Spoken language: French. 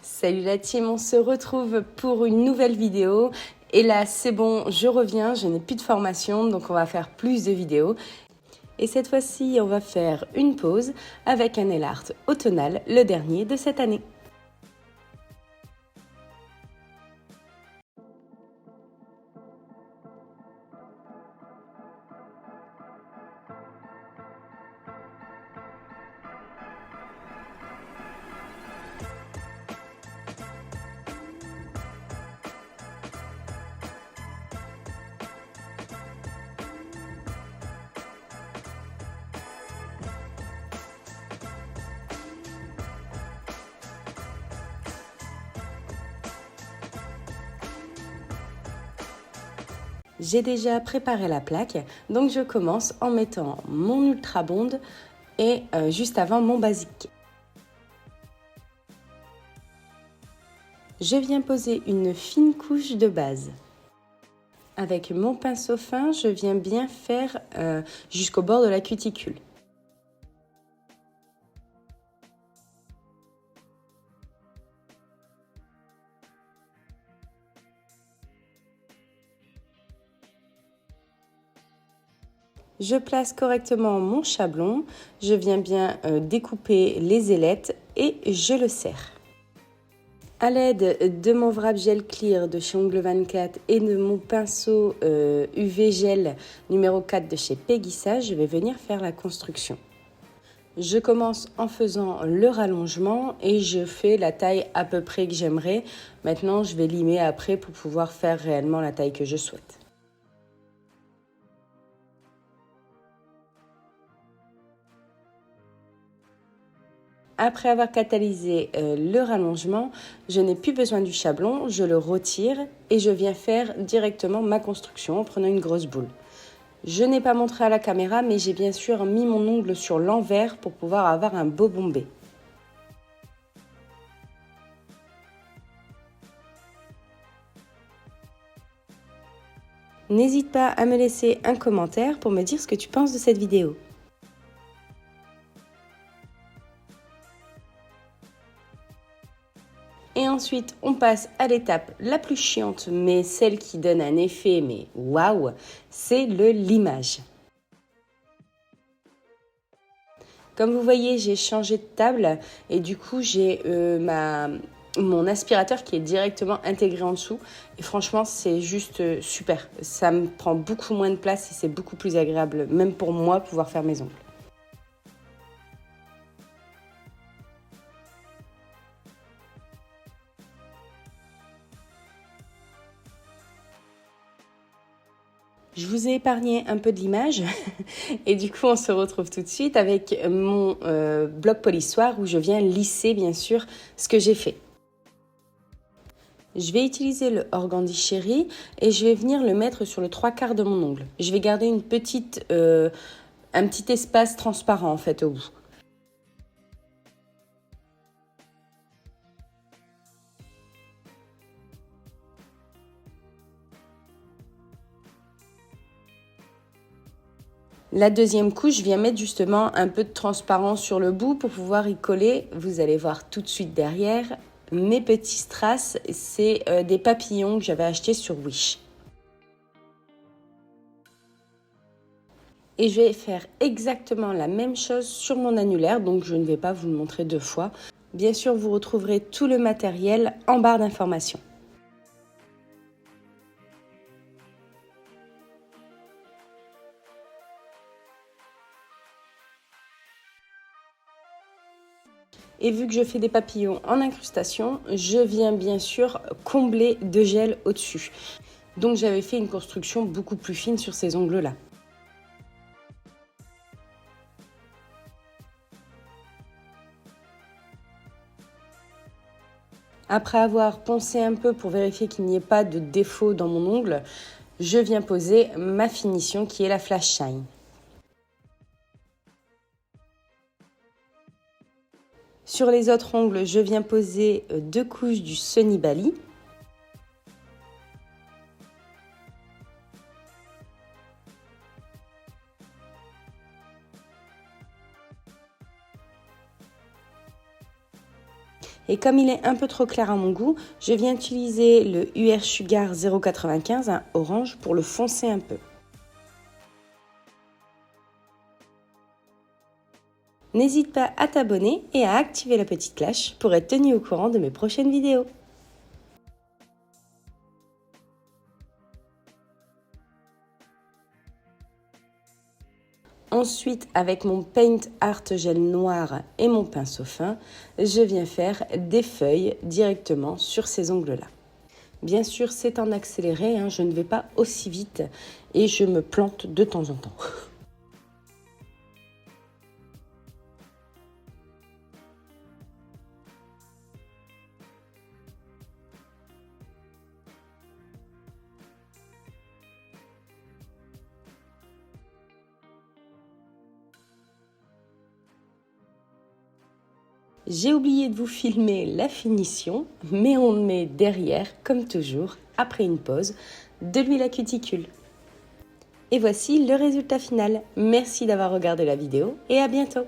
Salut la team, on se retrouve pour une nouvelle vidéo. Et là, c'est bon, je reviens, je n'ai plus de formation, donc on va faire plus de vidéos. Et cette fois-ci, on va faire une pause avec un nail art automnal, le dernier de cette année. J'ai déjà préparé la plaque, donc je commence en mettant mon Ultra Bond et juste avant mon basique. Je viens poser une fine couche de base. Avec mon pinceau fin, je viens bien faire jusqu'au bord de la cuticule. Je place correctement mon chablon, je viens bien découper les ailettes et je le serre. A l'aide de mon wrap gel clear de chez Ongles 24 et de mon pinceau UV gel numéro 4 de chez Péguissage, je vais venir faire la construction. Je commence en faisant le rallongement et je fais la taille à peu près que j'aimerais. Maintenant, je vais limer après pour pouvoir faire réellement la taille que je souhaite. Après avoir catalysé le rallongement, je n'ai plus besoin du chablon, je le retire et je viens faire directement ma construction en prenant une grosse boule. Je n'ai pas montré à la caméra, mais j'ai bien sûr mis mon ongle sur l'envers pour pouvoir avoir un beau bombé. N'hésite pas à me laisser un commentaire pour me dire ce que tu penses de cette vidéo. Et ensuite, on passe à l'étape la plus chiante, mais celle qui donne un effet, mais waouh, c'est le limage. Comme vous voyez, j'ai changé de table et du coup, j'ai mon aspirateur qui est directement intégré en dessous. Et franchement, c'est juste super. Ça me prend beaucoup moins de place et c'est beaucoup plus agréable, même pour moi, pouvoir faire mes ongles. Je vous ai épargné un peu de l'image et du coup on se retrouve tout de suite avec mon bloc polissoir où je viens lisser bien sûr ce que j'ai fait. Je vais utiliser le Organdie Chéri et je vais venir le mettre sur le 3/4 de mon ongle. Je vais garder un petit espace transparent en fait au bout. La deuxième couche, je viens mettre justement un peu de transparent sur le bout pour pouvoir y coller. Vous allez voir tout de suite derrière mes petits strass. C'est des papillons que j'avais achetés sur Wish. Et je vais faire exactement la même chose sur mon annulaire, donc je ne vais pas vous le montrer deux fois. Bien sûr, vous retrouverez tout le matériel en barre d'informations. Et vu que je fais des papillons en incrustation, je viens bien sûr combler de gel au-dessus. Donc j'avais fait une construction beaucoup plus fine sur ces ongles-là. Après avoir poncé un peu pour vérifier qu'il n'y ait pas de défaut dans mon ongle, je viens poser ma finition qui est la Flash Shine. Sur les autres ongles, je viens poser 2 couches du Sunny Bali. Et comme il est un peu trop clair à mon goût, je viens utiliser le UR Sugar 0,95 orange pour le foncer un peu. N'hésite pas à t'abonner et à activer la petite cloche pour être tenu au courant de mes prochaines vidéos. Ensuite, avec mon Paint Art Gel noir et mon pinceau fin, je viens faire des feuilles directement sur ces ongles-là. Bien sûr, c'est en accéléré, je ne vais pas aussi vite et je me plante de temps en temps. J'ai oublié de vous filmer la finition, mais on met derrière, comme toujours, après une pause, de l'huile à cuticule. Et voici le résultat final. Merci d'avoir regardé la vidéo et à bientôt.